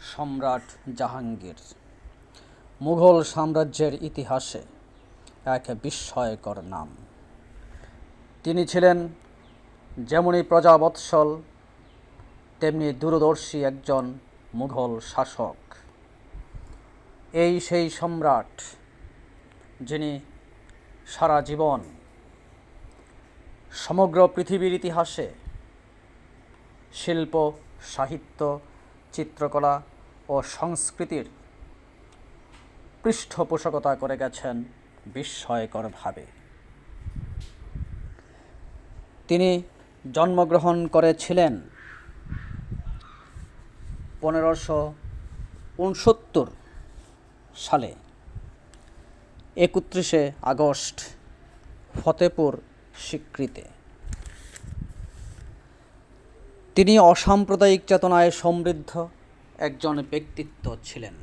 সম্রাট জাহাঙ্গীর মুঘল সাম্রাজ্যের ইতিহাসে এক বিস্ময়কর নাম। তিনি ছিলেন যেমনি প্রজাবৎসল তেমনি দূরদর্শী একজন মুঘল শাসক। এই সেই সম্রাট যিনি সারা জীবন সমগ্র পৃথিবীর ইতিহাসে শিল্প, সাহিত্য, চিত্রকলা ও সংস্কৃতির পৃষ্ঠপোষকতা করে গেছেন বিস্ময়করভাবে। তিনি জন্মগ্রহণ করেছিলেন 1569 সালে 31 আগস্ট ফতেপুর সিক্রিতে। তিনি অসাম্প্রদায়িক চেতনায় সমৃদ্ধ একজন ব্যক্তিত্ব ছিলেন।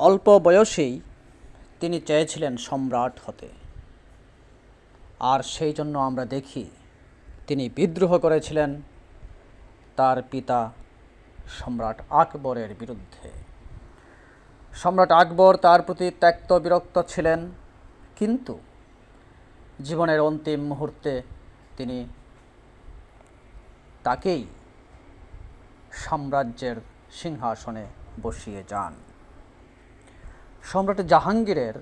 অল্প বয়সেই তিনি চেয়েছিলেন সম্রাট হতে, আর সেই জন্য আমরা দেখি তিনি বিদ্রোহ করেছিলেন তার পিতা সম্রাট আকবরের বিরুদ্ধে। সম্রাট আকবর তার প্রতি ত্যক্ত বিরক্ত ছিলেন, কিন্তু জীবনের অন্তিম মুহূর্তে তিনি তাকেই সাম্রাজ্যের সিংহাসনে বসিয়ে যান। সম্রাট জাহাঙ্গীরের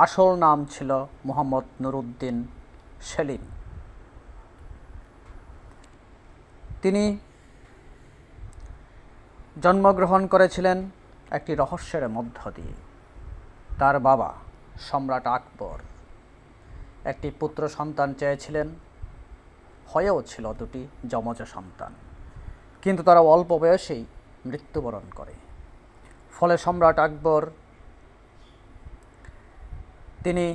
আসল নাম ছিল মোহাম্মদ নুরউদ্দিন সেলিম। তিনি জন্মগ্রহণ করেছিলেন একটি রহস্যের মধ্য দিয়ে। তার বাবা সম্রাট আকবর একটি পুত্র সন্তান চেয়েছিলেন, হয়েও ছিল দুটি যমজ সন্তান, কিন্তু তারা অল্প বয়সেই মৃত্যুবরণ করে। ফলে সম্রাট আকবর তিনি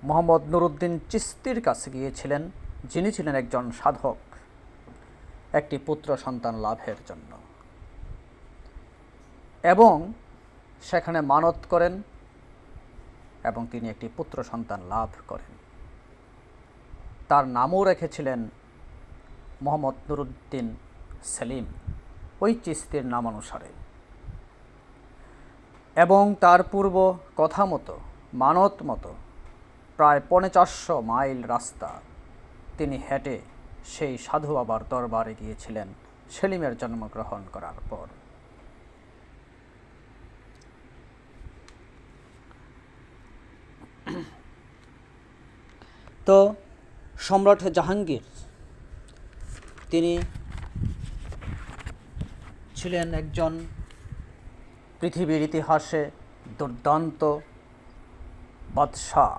মোহাম্মদ নুরউদ্দিন চিশতির কাছে গিয়েছিলেন, যিনি ছিলেন একজন সাধক, একটি পুত্র সন্তান লাভের জন্য, এবং সেখানে মানত করেন এবং তিনি একটি পুত্র সন্তান লাভ করেন। তার নামও রেখেছিলেন মোহাম্মদ নুরউদ্দিন সেলিম, ওই চিশতির নামানুসারে। এবং তার পূর্ব কথা মতো, মানত মতো প্রায় 450 মাইল রাস্তা তিনি হেঁটে সেই সাধু বাবার দরবারে গিয়েছিলেন সেলিমের জন্মগ্রহণ করার পর। তো সম্রাট জাহাঙ্গীর তিনি ছিলেন একজন পৃথিবীর ইতিহাসে দুর্দান্ত বাদশাহ,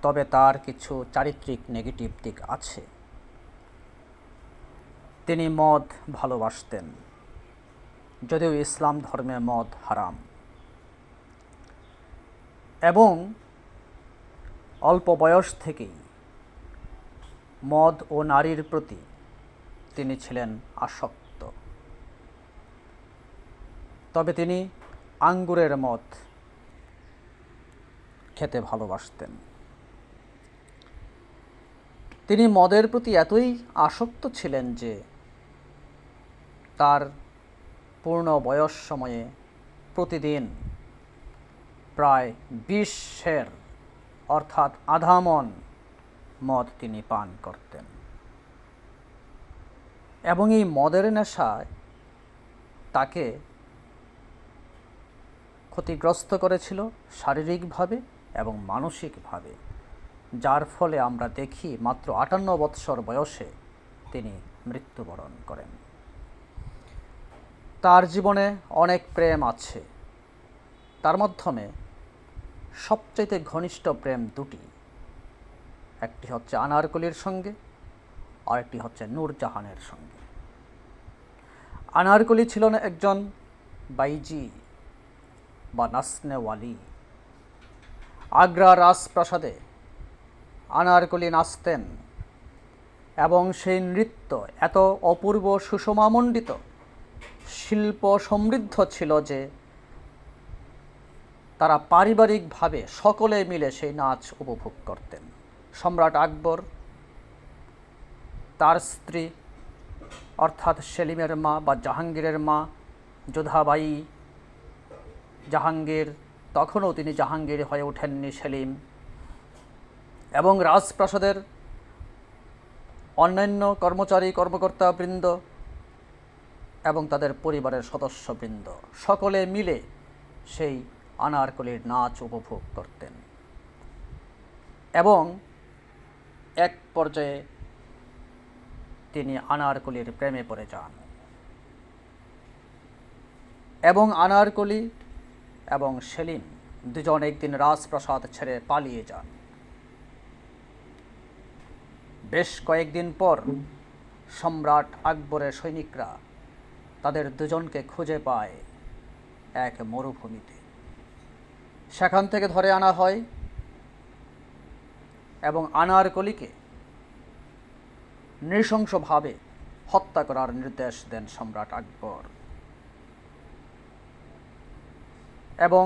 তবে তার কিছু চারিত্রিক নেগেটিভ দিক আছে। তিনি মদ ভালোবাসতেন, যদিও ইসলাম ধর্মে মদ হারাম, এবং অল্প বয়স থেকেই মদ ও নারীর প্রতি তিনি ছিলেন আসক্ত। তবে তিনি আঙ্গুরের মদ খেতে ভালোবাসতেন। তিনি মদের প্রতি এতই আসক্ত ছিলেন যে তার পূর্ণ বয়স সময়ে প্রতিদিন প্রায় 20 সের অর্থাৎ আধা মণ মদ তিনি পান করতেন। এবং এই মদের নেশায় তাকে ক্ষতিগ্রস্ত করেছিল শারীরিকভাবে এবং মানসিকভাবে, যার ফলে আমরা দেখি মাত্র 58 বৎসর বয়সে তিনি মৃত্যুবরণ করেন। তার জীবনে অনেক প্রেম আছে, তার মাধ্যমে সবচাইতে ঘনিষ্ঠ প্রেম দুটি, একটি হচ্ছে আনারকলির সঙ্গে আর একটি হচ্ছে নূরজাহানের সঙ্গে। আনারকলি ছিলেন একজন বাইজি বা নাচনেওয়ালি। আগ্রা রাজপ্রাসাদে আনারকলি নাচতেন এবং সেই নৃত্য এত অপূর্ব সুষমামণ্ডিত শিল্প সমৃদ্ধ ছিল যে তারা পারিবারিকভাবে সকলে মিলে সেই নাচ উপভোগ করতেন। সম্রাট আকবর তার স্ত্রী অর্থাৎ সেলিমের মা বা জাহাঙ্গীরের মা যোধাবাই জাহাঙ্গীর, তখনও তিনি জাহাঙ্গীর হয়ে ওঠেননি, সেলিম, এবং রাজপ্রাসাদের অন্যান্য কর্মচারী কর্মকর্তাবৃন্দ এবং তাদের পরিবারের সদস্যবৃন্দ সকলে মিলে সেই আনারকলির নাচ উপভোগ করতেন। এবং এক পর্যায়ে তিনি আনারকলির প্রেমে পড়ে যান এবং আনারকলি এবং সেলিম দুজন একদিন রাজপ্রাসাদ ছেড়ে পালিয়ে যান। বেশ কয়েকদিন পর সম্রাট আকবরের সৈনিকরা তাদের দুজনকে খুঁজে পায় এক মরুভূমিতে। সেখান থেকে ধরে আনা হয় এবং আনারকলিকে নৃশংসভাবে হত্যা করার নির্দেশ দেন সম্রাট আকবর। এবং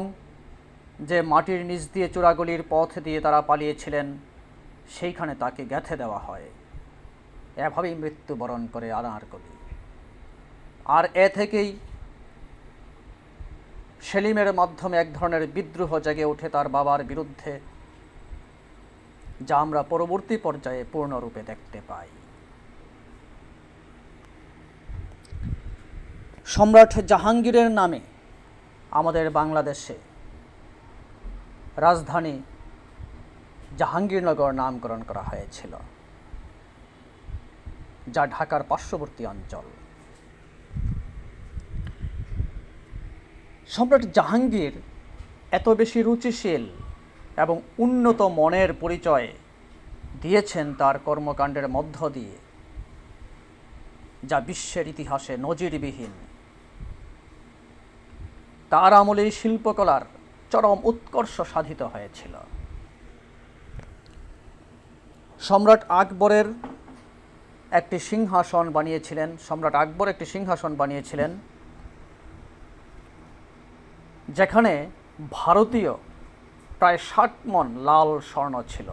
যে মাটির নিচ দিয়ে চূড়াগুলির পথ দিয়ে তারা পালিয়েছিলেন সেইখানে তাকে গেঁথে দেওয়া হয়। এভাবেই মৃত্যুবরণ করে আনারকলি। আর এ থেকেই সেলিমের মাধ্যমে এক ধরনের বিদ্রোহ জেগে ওঠে তার বাবার বিরুদ্ধে, যা আমরা পরবর্তী পর্যায়ে পূর্ণরূপে দেখতে পাই। সম্রাট জাহাঙ্গীরের নামে আমাদের বাংলাদেশে রাজধানী জাহাঙ্গীরনগর নামকরণ করা হয়েছিল, যা ঢাকার পার্শ্ববর্তী অঞ্চল। সম্রাট জাহাঙ্গীর এত বেশি রুচিশীল এবং উন্নত মনের পরিচয় দিয়েছেন তার কর্মকাণ্ডের মধ্য দিয়ে, যা বিশ্বের ইতিহাসে নজিরবিহীন। তার আমলেই শিল্পকলার চরম উৎকর্ষ সাধিত হয়েছিল। সম্রাট আকবর একটি সিংহাসন বানিয়েছিলেন যেখানে ভারতীয় প্রায় 60 মণ লাল স্বর্ণ ছিল,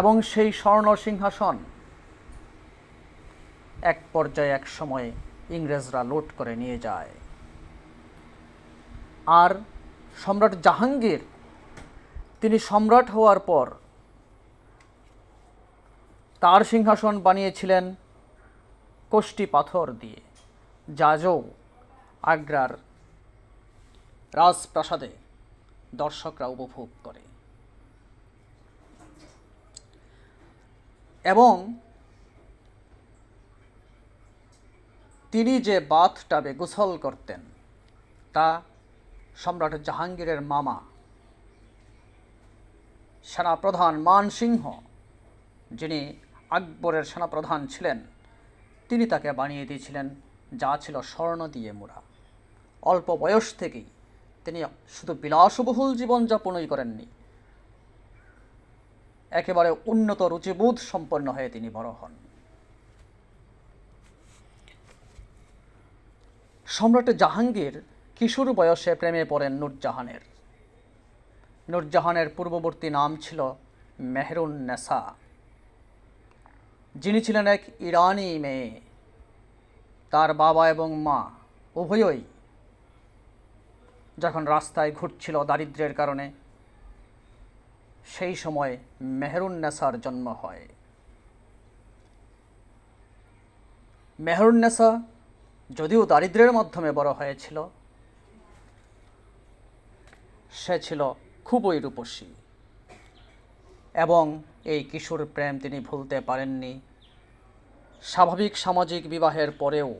এবং সেই স্বর্ণ সিংহাসন এক পর্যায়ে এক সময়ে ইংরেজরা লুট করে নিয়ে যায়। আর সম্রাট জাহাঙ্গীর তিনি সম্রাট হওয়ার পর তার সিংহাসন বানিয়েছিলেন কোষ্টি পাথর দিয়ে, যা আজও আগ্রার রাজপ্রাসাদে দর্শকরা উপভোগ করে। এবং তিনি যে বাথটাবে গোসল করতেন তা সম্রাট জাহাঙ্গীরের মামা সেনাপ্রধান মানসিংহ, যিনি আকবরের সেনাপ্রধান ছিলেন, তিনি তাকে বানিয়ে দিয়েছিলেন, যা ছিল স্বর্ণ দিয়ে মোড়া। অল্প বয়স থেকেই তিনি শুধু বিলাসবহুল জীবনযাপনই করেননি, একেবারে উন্নত রুচিবোধ সম্পন্ন হয়ে তিনি বড় হন। সম্রাট জাহাঙ্গীর কিশোর বয়সে প্রেমে পড়েন নূরজাহানের। নূরজাহানের পূর্ববর্তী নাম ছিল মেহরুন্নেসা, যিনি ছিলেন এক ইরানি মেয়ে। তার বাবা এবং মা উভয়ই যখন রাস্তায় ঘুরছিল দারিদ্র্যের কারণে, সেই সময় মেহরুন্নেসার জন্ম হয়। মেহরুন্নেসা যদিও দারিদ্র্যের মাধ্যমে বড় হয়েছিল, সে ছিল খুবই রূপসী, এবং এই কিশোর প্রেম তিনি ভুলতে পারেননি। স্বাভাবিক সামাজিক বিবাহের পরেও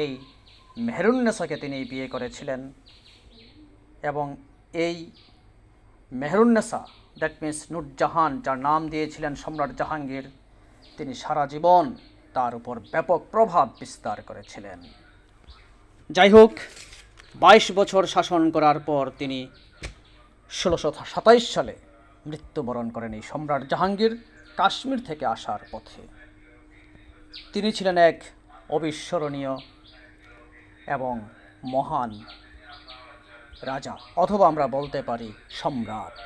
এই মেহরুন্নেসাকে তিনি বিয়ে করেছিলেন, এবং এই মেহরুন্নেসা, দ্যাট মিন্স নূরজাহান, যার নাম দিয়েছিলেন সম্রাট জাহাঙ্গীর, তিনি সারা জীবন তার উপর ব্যাপক প্রভাব বিস্তার করেছিলেন। যাই হোক, 22 বছর শাসন করার পর তিনি 1627 সালে মৃত্যুবরণ করেন এই সম্রাট জাহাঙ্গীর কাশ্মীর থেকে আসার পথে। তিনি ছিলেন এক অবিস্মরণীয় এবং মহান রাজা, অথবা আমরা বলতে পারি সম্রাট।